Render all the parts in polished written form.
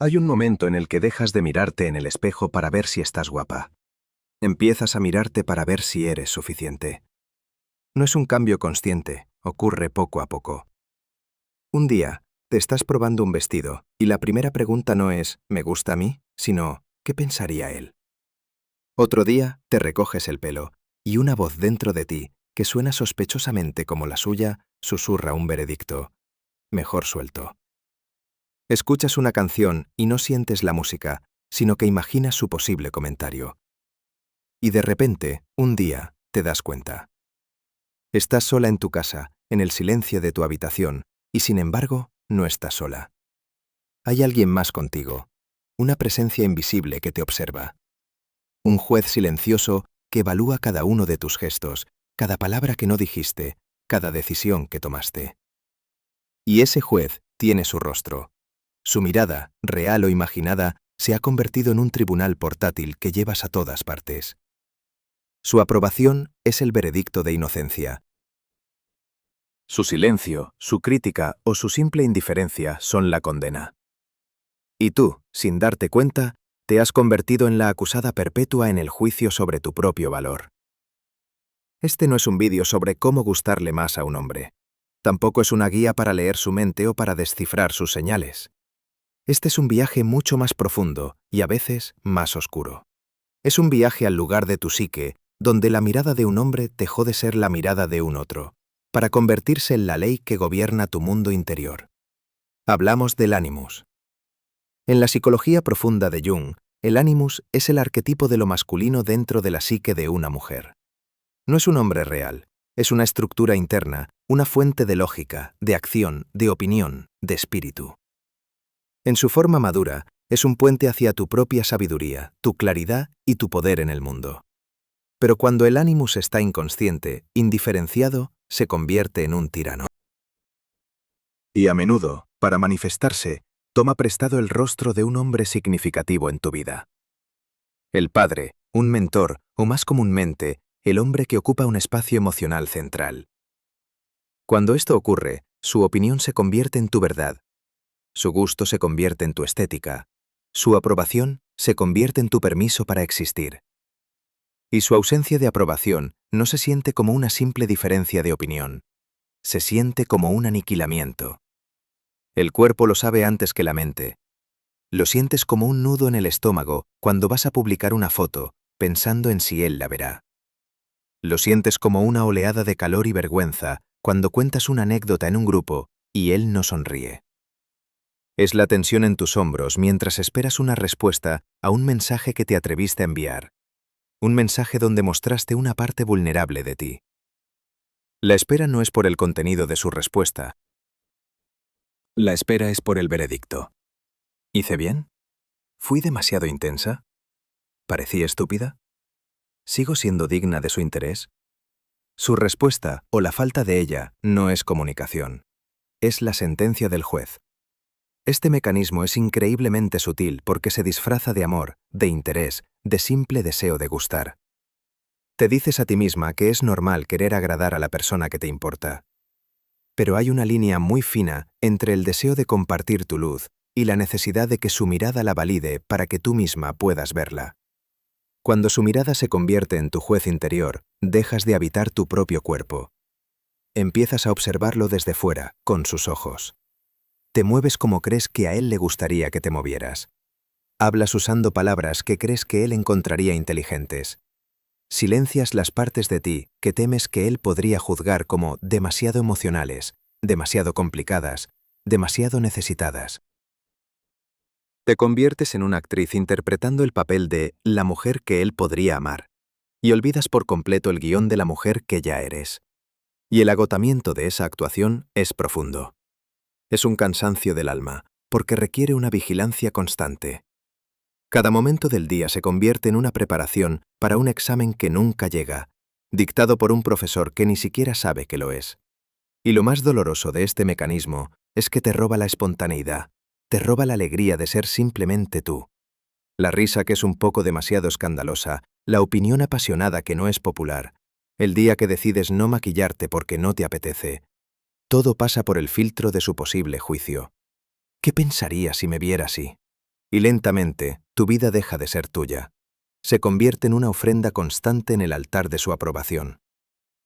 Hay un momento en el que dejas de mirarte en el espejo para ver si estás guapa. Empiezas a mirarte para ver si eres suficiente. No es un cambio consciente, ocurre poco a poco. Un día, te estás probando un vestido y la primera pregunta no es ¿me gusta a mí?, sino ¿qué pensaría él? Otro día, te recoges el pelo y una voz dentro de ti, que suena sospechosamente como la suya, susurra un veredicto. Mejor suelto. Escuchas una canción y no sientes la música, sino que imaginas su posible comentario. Y de repente, un día, te das cuenta. Estás sola en tu casa, en el silencio de tu habitación, y sin embargo, no estás sola. Hay alguien más contigo, una presencia invisible que te observa. Un juez silencioso que evalúa cada uno de tus gestos, cada palabra que no dijiste, cada decisión que tomaste. Y ese juez tiene su rostro. Su mirada, real o imaginada, se ha convertido en un tribunal portátil que llevas a todas partes. Su aprobación es el veredicto de inocencia. Su silencio, su crítica o su simple indiferencia son la condena. Y tú, sin darte cuenta, te has convertido en la acusada perpetua en el juicio sobre tu propio valor. Este no es un vídeo sobre cómo gustarle más a un hombre. Tampoco es una guía para leer su mente o para descifrar sus señales. Este es un viaje mucho más profundo y a veces más oscuro. Es un viaje al lugar de tu psique, donde la mirada de un hombre dejó de ser la mirada de un otro, para convertirse en la ley que gobierna tu mundo interior. Hablamos del ánimus. En la psicología profunda de Jung, el ánimus es el arquetipo de lo masculino dentro de la psique de una mujer. No es un hombre real, es una estructura interna, una fuente de lógica, de acción, de opinión, de espíritu. En su forma madura, es un puente hacia tu propia sabiduría, tu claridad y tu poder en el mundo. Pero cuando el ánimus está inconsciente, indiferenciado, se convierte en un tirano. Y a menudo, para manifestarse, toma prestado el rostro de un hombre significativo en tu vida. El padre, un mentor, o más comúnmente, el hombre que ocupa un espacio emocional central. Cuando esto ocurre, su opinión se convierte en tu verdad. Su gusto se convierte en tu estética. Su aprobación se convierte en tu permiso para existir. Y su ausencia de aprobación no se siente como una simple diferencia de opinión. Se siente como un aniquilamiento. El cuerpo lo sabe antes que la mente. Lo sientes como un nudo en el estómago cuando vas a publicar una foto, pensando en si él la verá. Lo sientes como una oleada de calor y vergüenza cuando cuentas una anécdota en un grupo y él no sonríe. Es la tensión en tus hombros mientras esperas una respuesta a un mensaje que te atreviste a enviar. Un mensaje donde mostraste una parte vulnerable de ti. La espera no es por el contenido de su respuesta. La espera es por el veredicto. ¿Hice bien? ¿Fui demasiado intensa? ¿Parecí estúpida? ¿Sigo siendo digna de su interés? Su respuesta, o la falta de ella, no es comunicación. Es la sentencia del juez. Este mecanismo es increíblemente sutil porque se disfraza de amor, de interés, de simple deseo de gustar. Te dices a ti misma que es normal querer agradar a la persona que te importa. Pero hay una línea muy fina entre el deseo de compartir tu luz y la necesidad de que su mirada la valide para que tú misma puedas verla. Cuando su mirada se convierte en tu juez interior, dejas de habitar tu propio cuerpo. Empiezas a observarlo desde fuera, con sus ojos. Te mueves como crees que a él le gustaría que te movieras. Hablas usando palabras que crees que él encontraría inteligentes. Silencias las partes de ti que temes que él podría juzgar como demasiado emocionales, demasiado complicadas, demasiado necesitadas. Te conviertes en una actriz interpretando el papel de la mujer que él podría amar, y olvidas por completo el guión de la mujer que ya eres. Y el agotamiento de esa actuación es profundo. Es un cansancio del alma, porque requiere una vigilancia constante. Cada momento del día se convierte en una preparación para un examen que nunca llega, dictado por un profesor que ni siquiera sabe que lo es. Y lo más doloroso de este mecanismo es que te roba la espontaneidad, te roba la alegría de ser simplemente tú. La risa que es un poco demasiado escandalosa, la opinión apasionada que no es popular, el día que decides no maquillarte porque no te apetece. Todo pasa por el filtro de su posible juicio. ¿Qué pensaría si me viera así? Y lentamente, tu vida deja de ser tuya. Se convierte en una ofrenda constante en el altar de su aprobación.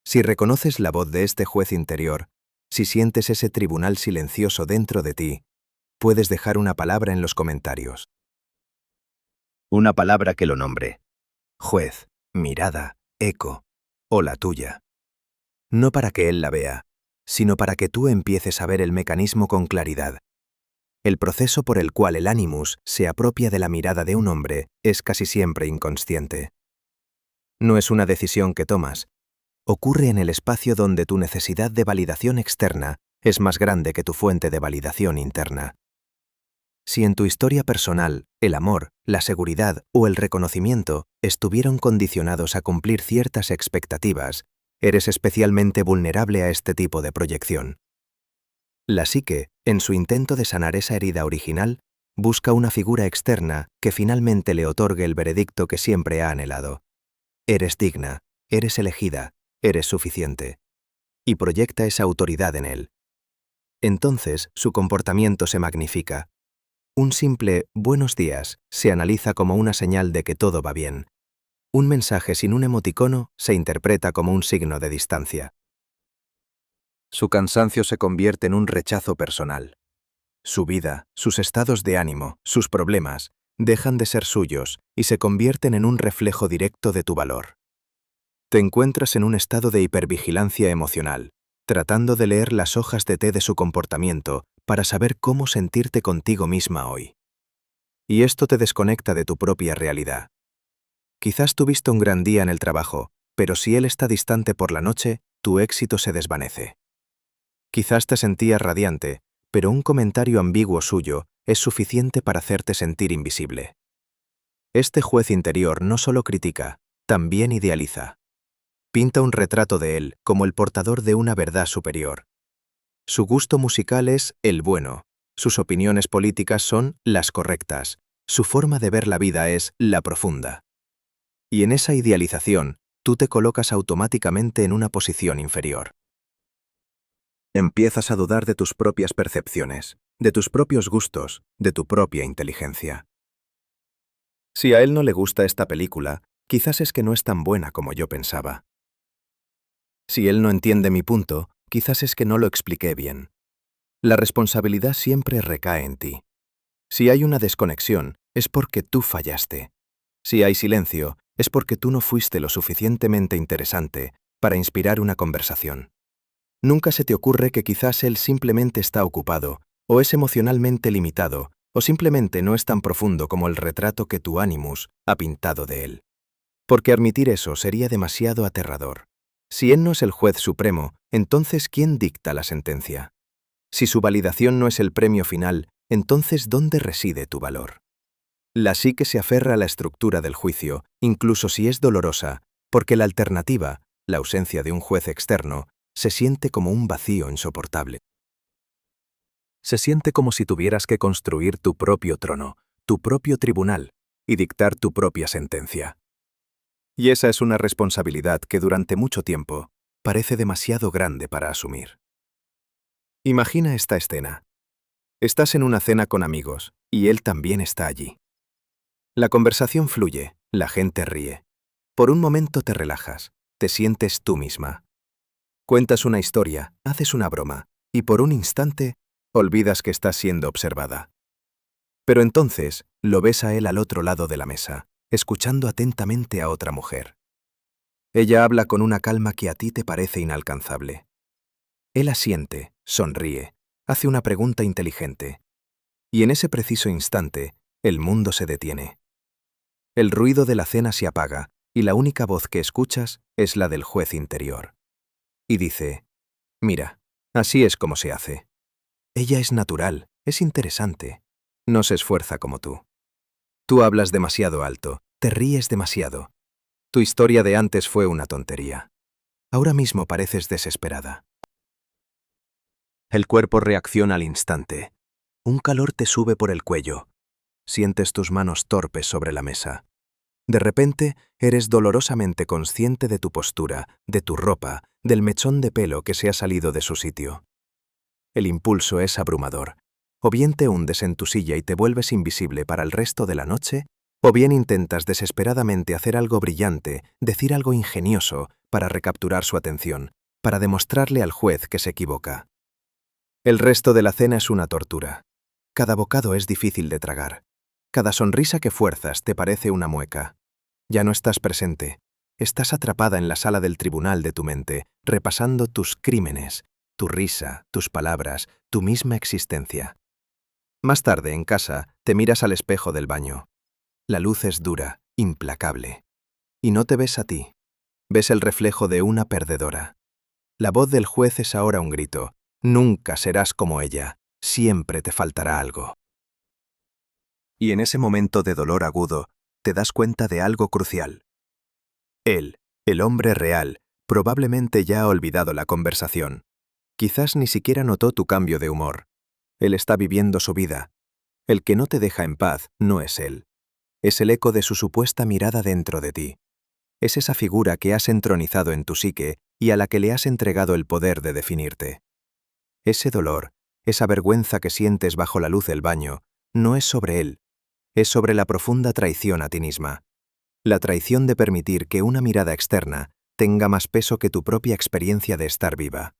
Si reconoces la voz de este juez interior, si sientes ese tribunal silencioso dentro de ti, puedes dejar una palabra en los comentarios. Una palabra que lo nombre. Juez, mirada, eco, o la tuya. No para que él la vea, sino para que tú empieces a ver el mecanismo con claridad. El proceso por el cual el animus se apropia de la mirada de un hombre es casi siempre inconsciente. No es una decisión que tomas. Ocurre en el espacio donde tu necesidad de validación externa es más grande que tu fuente de validación interna. Si en tu historia personal, el amor, la seguridad o el reconocimiento estuvieron condicionados a cumplir ciertas expectativas, eres especialmente vulnerable a este tipo de proyección. La psique, en su intento de sanar esa herida original, busca una figura externa que finalmente le otorgue el veredicto que siempre ha anhelado. Eres digna, eres elegida, eres suficiente. Y proyecta esa autoridad en él. Entonces su comportamiento se magnifica. Un simple «buenos días» se analiza como una señal de que todo va bien. Un mensaje sin un emoticono se interpreta como un signo de distancia. Su cansancio se convierte en un rechazo personal. Su vida, sus estados de ánimo, sus problemas, dejan de ser suyos y se convierten en un reflejo directo de tu valor. Te encuentras en un estado de hipervigilancia emocional, tratando de leer las hojas de té de su comportamiento para saber cómo sentirte contigo misma hoy. Y esto te desconecta de tu propia realidad. Quizás tuviste un gran día en el trabajo, pero si él está distante por la noche, tu éxito se desvanece. Quizás te sentías radiante, pero un comentario ambiguo suyo es suficiente para hacerte sentir invisible. Este juez interior no solo critica, también idealiza. Pinta un retrato de él como el portador de una verdad superior. Su gusto musical es el bueno, sus opiniones políticas son las correctas, su forma de ver la vida es la profunda. Y en esa idealización, tú te colocas automáticamente en una posición inferior. Empiezas a dudar de tus propias percepciones, de tus propios gustos, de tu propia inteligencia. Si a él no le gusta esta película, quizás es que no es tan buena como yo pensaba. Si él no entiende mi punto, quizás es que no lo expliqué bien. La responsabilidad siempre recae en ti. Si hay una desconexión, es porque tú fallaste. Si hay silencio, es porque tú no fuiste lo suficientemente interesante para inspirar una conversación. Nunca se te ocurre que quizás él simplemente está ocupado, o es emocionalmente limitado, o simplemente no es tan profundo como el retrato que tu animus ha pintado de él. Porque admitir eso sería demasiado aterrador. Si él no es el juez supremo, entonces ¿quién dicta la sentencia? Si su validación no es el premio final, entonces ¿dónde reside tu valor? La psique se aferra a la estructura del juicio, incluso si es dolorosa, porque la alternativa, la ausencia de un juez externo, se siente como un vacío insoportable. Se siente como si tuvieras que construir tu propio trono, tu propio tribunal, y dictar tu propia sentencia. Y esa es una responsabilidad que durante mucho tiempo parece demasiado grande para asumir. Imagina esta escena. Estás en una cena con amigos, y él también está allí. La conversación fluye, la gente ríe. Por un momento te relajas, te sientes tú misma. Cuentas una historia, haces una broma, y por un instante olvidas que estás siendo observada. Pero entonces lo ves a él al otro lado de la mesa, escuchando atentamente a otra mujer. Ella habla con una calma que a ti te parece inalcanzable. Él asiente, sonríe, hace una pregunta inteligente. Y en ese preciso instante, el mundo se detiene. El ruido de la cena se apaga, y la única voz que escuchas es la del juez interior. Y dice, mira, así es como se hace. Ella es natural, es interesante. No se esfuerza como tú. Tú hablas demasiado alto, te ríes demasiado. Tu historia de antes fue una tontería. Ahora mismo pareces desesperada. El cuerpo reacciona al instante. Un calor te sube por el cuello. Sientes tus manos torpes sobre la mesa. De repente, eres dolorosamente consciente de tu postura, de tu ropa, del mechón de pelo que se ha salido de su sitio. El impulso es abrumador. O bien te hundes en tu silla y te vuelves invisible para el resto de la noche, o bien intentas desesperadamente hacer algo brillante, decir algo ingenioso para recapturar su atención, para demostrarle al juez que se equivoca. El resto de la cena es una tortura. Cada bocado es difícil de tragar. Cada sonrisa que fuerzas te parece una mueca. Ya no estás presente. Estás atrapada en la sala del tribunal de tu mente, repasando tus crímenes, tu risa, tus palabras, tu misma existencia. Más tarde, en casa, te miras al espejo del baño. La luz es dura, implacable. Y no te ves a ti. Ves el reflejo de una perdedora. La voz del juez es ahora un grito. Nunca serás como ella. Siempre te faltará algo. Y en ese momento de dolor agudo, te das cuenta de algo crucial. Él, el hombre real, probablemente ya ha olvidado la conversación. Quizás ni siquiera notó tu cambio de humor. Él está viviendo su vida. El que no te deja en paz no es él. Es el eco de su supuesta mirada dentro de ti. Es esa figura que has entronizado en tu psique y a la que le has entregado el poder de definirte. Ese dolor, esa vergüenza que sientes bajo la luz del baño, no es sobre él. Es sobre la profunda traición a ti misma. La traición de permitir que una mirada externa tenga más peso que tu propia experiencia de estar viva.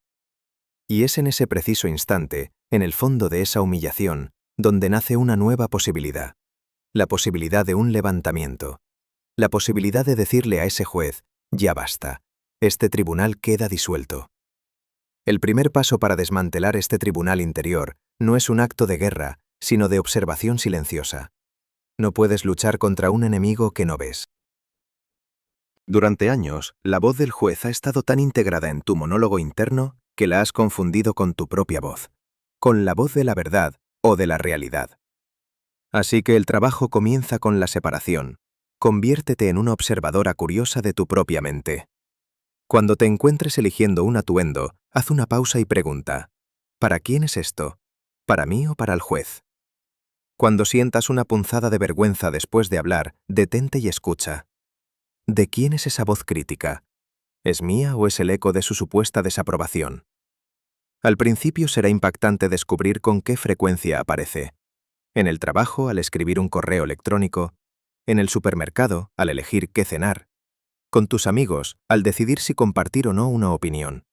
Y es en ese preciso instante, en el fondo de esa humillación, donde nace una nueva posibilidad. La posibilidad de un levantamiento. La posibilidad de decirle a ese juez, ya basta, este tribunal queda disuelto. El primer paso para desmantelar este tribunal interior no es un acto de guerra, sino de observación silenciosa. No puedes luchar contra un enemigo que no ves. Durante años, la voz del juez ha estado tan integrada en tu monólogo interno que la has confundido con tu propia voz, con la voz de la verdad o de la realidad. Así que el trabajo comienza con la separación. Conviértete en una observadora curiosa de tu propia mente. Cuando te encuentres eligiendo un atuendo, haz una pausa y pregunta, ¿para quién es esto? ¿Para mí o para el juez? Cuando sientas una punzada de vergüenza después de hablar, detente y escucha. ¿De quién es esa voz crítica? ¿Es mía o es el eco de su supuesta desaprobación? Al principio será impactante descubrir con qué frecuencia aparece. En el trabajo, al escribir un correo electrónico, en el supermercado, al elegir qué cenar, con tus amigos, al decidir si compartir o no una opinión.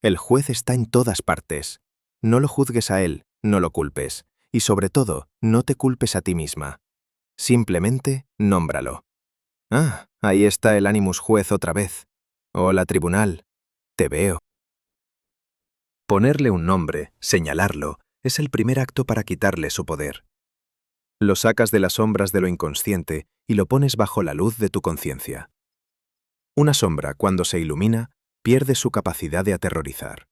El juez está en todas partes. No lo juzgues a él, no lo culpes. Y sobre todo, no te culpes a ti misma. Simplemente, nómbralo. Ah, ahí está el Animus juez otra vez. Hola, tribunal. Te veo. Ponerle un nombre, señalarlo, es el primer acto para quitarle su poder. Lo sacas de las sombras de lo inconsciente y lo pones bajo la luz de tu conciencia. Una sombra, cuando se ilumina, pierde su capacidad de aterrorizar.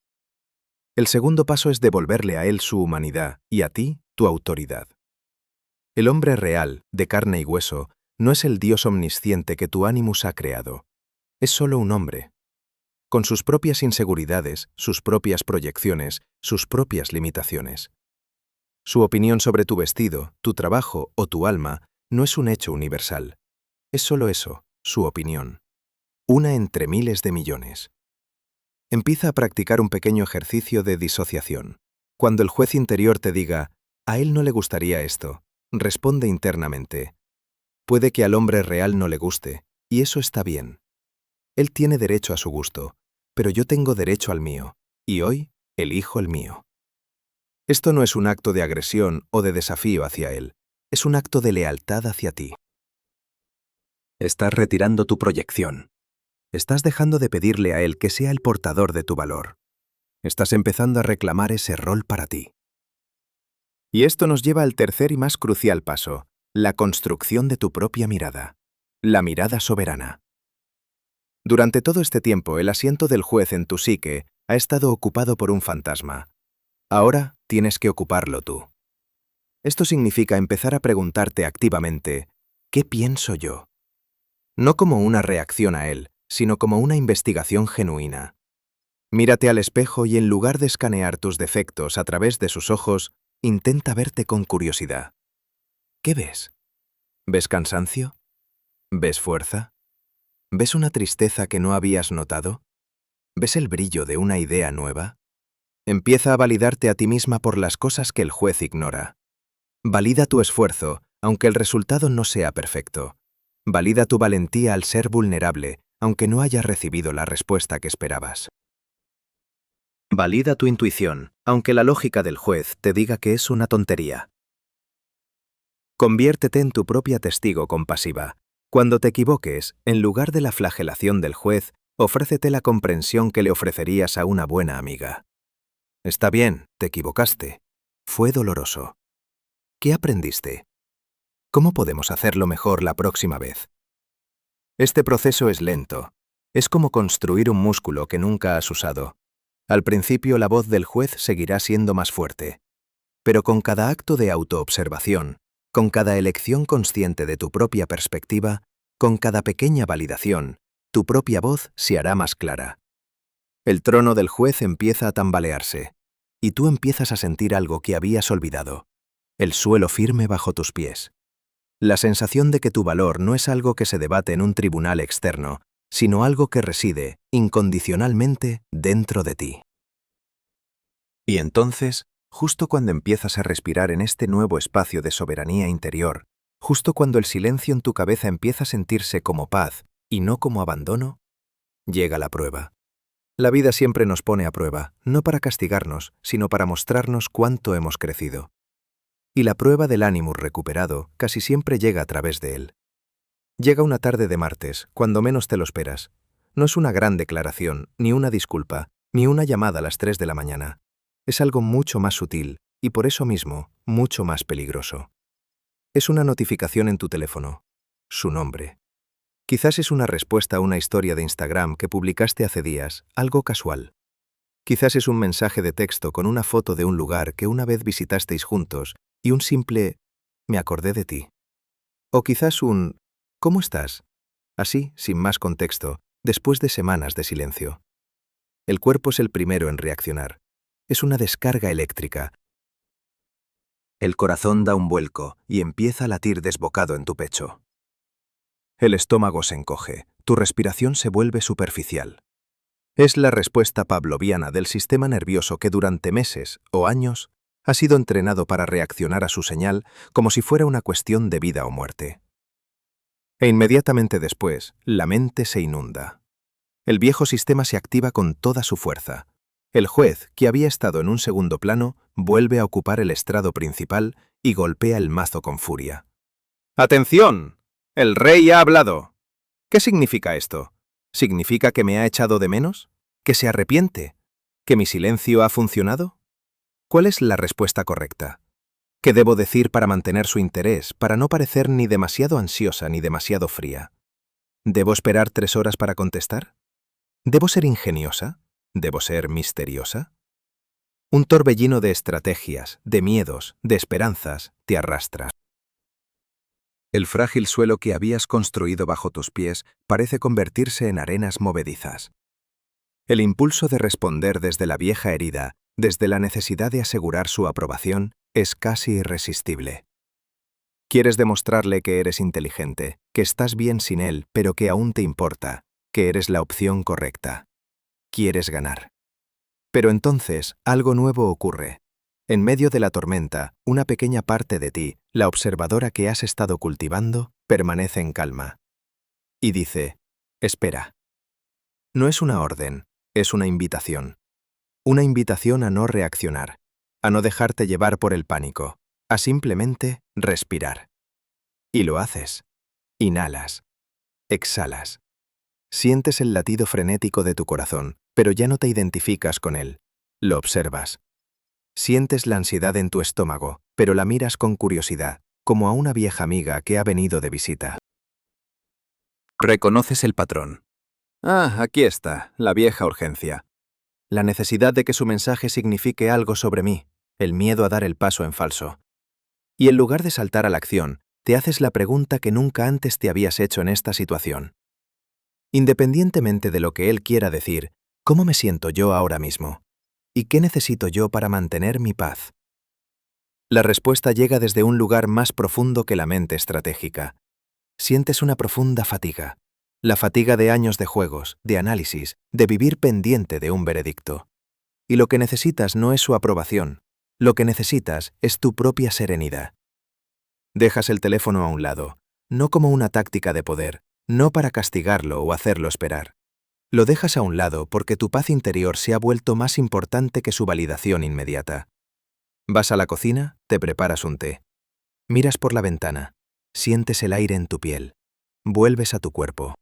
El segundo paso es devolverle a él su humanidad y a ti tu autoridad. El hombre real, de carne y hueso, no es el Dios omnisciente que tu Animus ha creado. Es solo un hombre, con sus propias inseguridades, sus propias proyecciones, sus propias limitaciones. Su opinión sobre tu vestido, tu trabajo o tu alma no es un hecho universal. Es solo eso, su opinión. Una entre miles de millones. Empieza a practicar un pequeño ejercicio de disociación. Cuando el juez interior te diga, a él no le gustaría esto, responde internamente. Puede que al hombre real no le guste, y eso está bien. Él tiene derecho a su gusto, pero yo tengo derecho al mío, y hoy elijo el mío. Esto no es un acto de agresión o de desafío hacia él, es un acto de lealtad hacia ti. Estás retirando tu proyección. Estás dejando de pedirle a él que sea el portador de tu valor. Estás empezando a reclamar ese rol para ti. Y esto nos lleva al tercer y más crucial paso, la construcción de tu propia mirada. La mirada soberana. Durante todo este tiempo, el asiento del juez en tu psique ha estado ocupado por un fantasma. Ahora tienes que ocuparlo tú. Esto significa empezar a preguntarte activamente, ¿qué pienso yo? No como una reacción a él, sino como una investigación genuina. Mírate al espejo y en lugar de escanear tus defectos a través de sus ojos, intenta verte con curiosidad. ¿Qué ves? ¿Ves cansancio? ¿Ves fuerza? ¿Ves una tristeza que no habías notado? ¿Ves el brillo de una idea nueva? Empieza a validarte a ti misma por las cosas que el juez ignora. Valida tu esfuerzo, aunque el resultado no sea perfecto. Valida tu valentía al ser vulnerable, aunque no hayas recibido la respuesta que esperabas. Valida tu intuición, aunque la lógica del juez te diga que es una tontería. Conviértete en tu propia testigo compasiva. Cuando te equivoques, en lugar de la flagelación del juez, ofrécete la comprensión que le ofrecerías a una buena amiga. Está bien, te equivocaste. Fue doloroso. ¿Qué aprendiste? ¿Cómo podemos hacerlo mejor la próxima vez? Este proceso es lento. Es como construir un músculo que nunca has usado. Al principio la voz del juez seguirá siendo más fuerte. Pero con cada acto de autoobservación, con cada elección consciente de tu propia perspectiva, con cada pequeña validación, tu propia voz se hará más clara. El trono del juez empieza a tambalearse, y tú empiezas a sentir algo que habías olvidado, el suelo firme bajo tus pies. La sensación de que tu valor no es algo que se debate en un tribunal externo, sino algo que reside, incondicionalmente, dentro de ti. Y entonces, justo cuando empiezas a respirar en este nuevo espacio de soberanía interior, justo cuando el silencio en tu cabeza empieza a sentirse como paz y no como abandono, llega la prueba. La vida siempre nos pone a prueba, no para castigarnos, sino para mostrarnos cuánto hemos crecido. Y la prueba del ánimo recuperado casi siempre llega a través de él. Llega una tarde de martes, cuando menos te lo esperas. No es una gran declaración, ni una disculpa, ni una llamada a las 3 de la mañana. Es algo mucho más sutil, y por eso mismo, mucho más peligroso. Es una notificación en tu teléfono. Su nombre. Quizás es una respuesta a una historia de Instagram que publicaste hace días, algo casual. Quizás es un mensaje de texto con una foto de un lugar que una vez visitasteis juntos y un simple «me acordé de ti». O quizás un «¿cómo estás?», así, sin más contexto, después de semanas de silencio. El cuerpo es el primero en reaccionar. Es una descarga eléctrica. El corazón da un vuelco y empieza a latir desbocado en tu pecho. El estómago se encoge, tu respiración se vuelve superficial. Es la respuesta pavloviana del sistema nervioso que durante meses o años ha sido entrenado para reaccionar a su señal como si fuera una cuestión de vida o muerte. E inmediatamente después, la mente se inunda. El viejo sistema se activa con toda su fuerza. El juez, que había estado en un segundo plano, vuelve a ocupar el estrado principal y golpea el mazo con furia. ¡Atención! ¡El rey ha hablado! ¿Qué significa esto? ¿Significa que me ha echado de menos? ¿Que se arrepiente? ¿Que mi silencio ha funcionado? ¿Cuál es la respuesta correcta? ¿Qué debo decir para mantener su interés, para no parecer ni demasiado ansiosa ni demasiado fría? ¿Debo esperar 3 horas para contestar? ¿Debo ser ingeniosa? ¿Debo ser misteriosa? Un torbellino de estrategias, de miedos, de esperanzas, te arrastra. El frágil suelo que habías construido bajo tus pies parece convertirse en arenas movedizas. El impulso de responder desde la vieja herida, desde la necesidad de asegurar su aprobación, es casi irresistible. Quieres demostrarle que eres inteligente, que estás bien sin él, pero que aún te importa, que eres la opción correcta. Quieres ganar. Pero entonces algo nuevo ocurre. En medio de la tormenta, una pequeña parte de ti, la observadora que has estado cultivando, permanece en calma. Y dice, espera. No es una orden, es una invitación. Una invitación a no reaccionar, a no dejarte llevar por el pánico, a simplemente respirar. Y lo haces. Inhalas. Exhalas. Sientes el latido frenético de tu corazón, pero ya no te identificas con él. Lo observas. Sientes la ansiedad en tu estómago, pero la miras con curiosidad, como a una vieja amiga que ha venido de visita. Reconoces el patrón. Ah, aquí está, la vieja urgencia. La necesidad de que su mensaje signifique algo sobre mí, el miedo a dar el paso en falso. Y en lugar de saltar a la acción, te haces la pregunta que nunca antes te habías hecho en esta situación. Independientemente de lo que él quiera decir, ¿cómo me siento yo ahora mismo? ¿Y qué necesito yo para mantener mi paz? La respuesta llega desde un lugar más profundo que la mente estratégica. Sientes una profunda fatiga. La fatiga de años de juegos, de análisis, de vivir pendiente de un veredicto. Y lo que necesitas no es su aprobación. Lo que necesitas es tu propia serenidad. Dejas el teléfono a un lado, no como una táctica de poder, no para castigarlo o hacerlo esperar. Lo dejas a un lado porque tu paz interior se ha vuelto más importante que su validación inmediata. Vas a la cocina, te preparas un té. Miras por la ventana, sientes el aire en tu piel. Vuelves a tu cuerpo.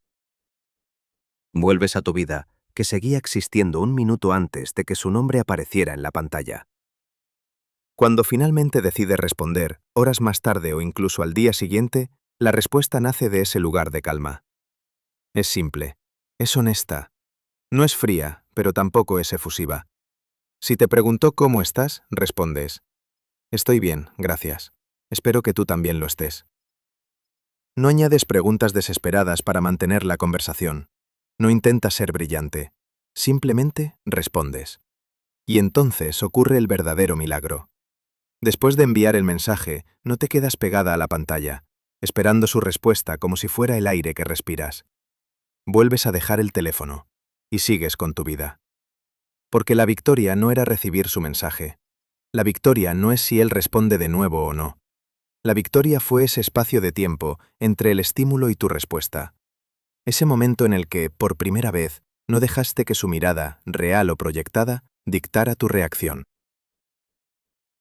Vuelves a tu vida, que seguía existiendo un minuto antes de que su nombre apareciera en la pantalla. Cuando finalmente decides responder, horas más tarde o incluso al día siguiente, la respuesta nace de ese lugar de calma. Es simple, es honesta. No es fría, pero tampoco es efusiva. Si te preguntó cómo estás, respondes: estoy bien, gracias. Espero que tú también lo estés. No añades preguntas desesperadas para mantener la conversación. No intentas ser brillante. Simplemente respondes. Y entonces ocurre el verdadero milagro. Después de enviar el mensaje, no te quedas pegada a la pantalla, esperando su respuesta como si fuera el aire que respiras. Vuelves a dejar el teléfono y sigues con tu vida. Porque la victoria no era recibir su mensaje. La victoria no es si él responde de nuevo o no. La victoria fue ese espacio de tiempo entre el estímulo y tu respuesta. Ese momento en el que, por primera vez, no dejaste que su mirada, real o proyectada, dictara tu reacción.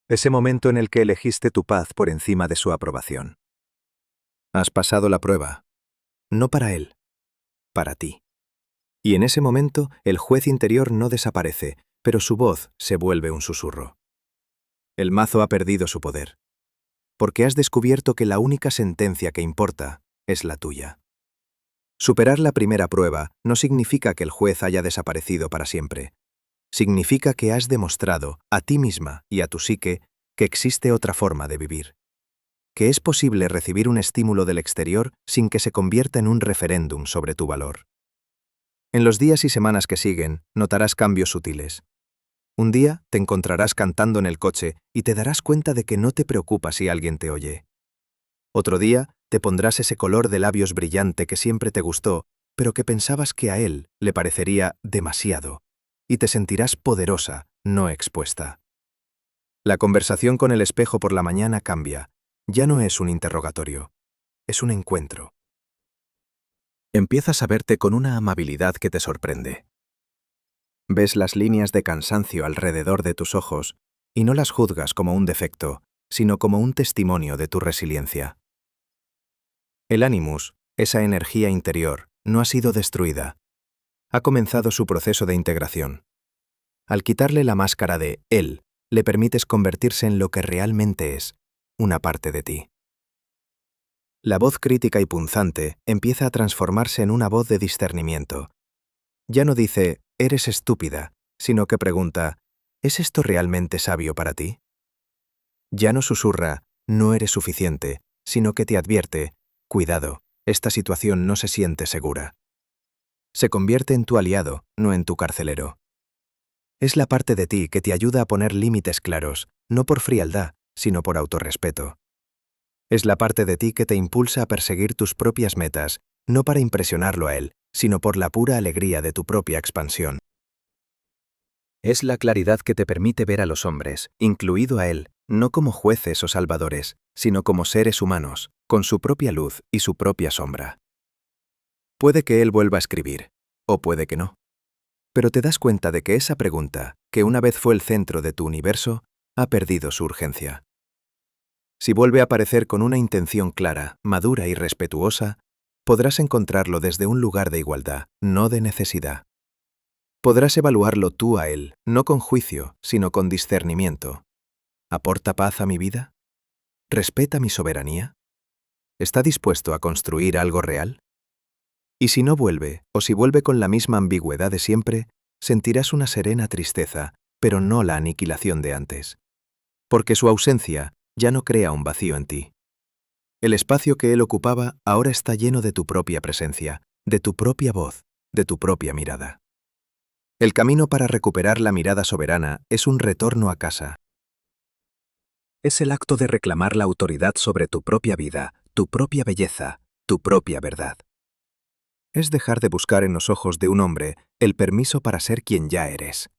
Ese momento en el que elegiste tu paz por encima de su aprobación. Has pasado la prueba. No para él, para ti. Y en ese momento, el juez interior no desaparece, pero su voz se vuelve un susurro. El mazo ha perdido su poder. Porque has descubierto que la única sentencia que importa es la tuya. Superar la primera prueba no significa que el juez haya desaparecido para siempre. Significa que has demostrado a ti misma y a tu psique que existe otra forma de vivir. Que es posible recibir un estímulo del exterior sin que se convierta en un referéndum sobre tu valor. En los días y semanas que siguen, notarás cambios sutiles. Un día te encontrarás cantando en el coche y te darás cuenta de que no te preocupa si alguien te oye. Otro día te pondrás ese color de labios brillante que siempre te gustó, pero que pensabas que a él le parecería demasiado, y te sentirás poderosa, no expuesta. La conversación con el espejo por la mañana cambia. Ya no es un interrogatorio, es un encuentro. Empiezas a verte con una amabilidad que te sorprende. Ves las líneas de cansancio alrededor de tus ojos y no las juzgas como un defecto, sino como un testimonio de tu resiliencia. El ánimus, esa energía interior, no ha sido destruida. Ha comenzado su proceso de integración. Al quitarle la máscara de él, le permites convertirse en lo que realmente es, una parte de ti. La voz crítica y punzante empieza a transformarse en una voz de discernimiento. Ya no dice, eres estúpida, sino que pregunta, ¿es esto realmente sabio para ti? Ya no susurra, no eres suficiente, sino que te advierte, cuidado, esta situación no se siente segura. Se convierte en tu aliado, no en tu carcelero. Es la parte de ti que te ayuda a poner límites claros, no por frialdad, sino por autorrespeto. Es la parte de ti que te impulsa a perseguir tus propias metas, no para impresionarlo a él, sino por la pura alegría de tu propia expansión. Es la claridad que te permite ver a los hombres, incluido a él, no como jueces o salvadores, sino como seres humanos, con su propia luz y su propia sombra. Puede que él vuelva a escribir, o puede que no. Pero te das cuenta de que esa pregunta, que una vez fue el centro de tu universo, ha perdido su urgencia. Si vuelve a aparecer con una intención clara, madura y respetuosa, podrás encontrarlo desde un lugar de igualdad, no de necesidad. Podrás evaluarlo tú a él, no con juicio, sino con discernimiento. ¿Aporta paz a mi vida? ¿Respeta mi soberanía? ¿Está dispuesto a construir algo real? Y si no vuelve, o si vuelve con la misma ambigüedad de siempre, sentirás una serena tristeza, pero no la aniquilación de antes. Porque su ausencia ya no crea un vacío en ti. El espacio que él ocupaba ahora está lleno de tu propia presencia, de tu propia voz, de tu propia mirada. El camino para recuperar la mirada soberana es un retorno a casa. Es el acto de reclamar la autoridad sobre tu propia vida, tu propia belleza, tu propia verdad. Es dejar de buscar en los ojos de un hombre el permiso para ser quien ya eres.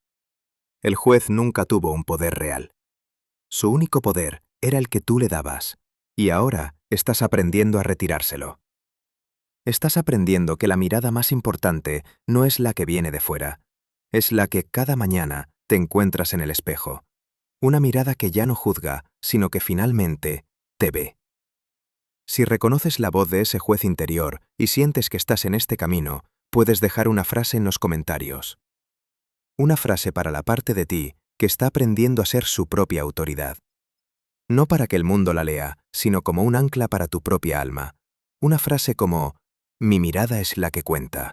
El juez nunca tuvo un poder real. Su único poder era el que tú le dabas, y ahora estás aprendiendo a retirárselo. Estás aprendiendo que la mirada más importante no es la que viene de fuera, es la que cada mañana te encuentras en el espejo. Una mirada que ya no juzga, sino que finalmente te ve. Si reconoces la voz de ese juez interior y sientes que estás en este camino, puedes dejar una frase en los comentarios. Una frase para la parte de ti que está aprendiendo a ser su propia autoridad. No para que el mundo la lea, sino como un ancla para tu propia alma. Una frase como: mi mirada es la que cuenta.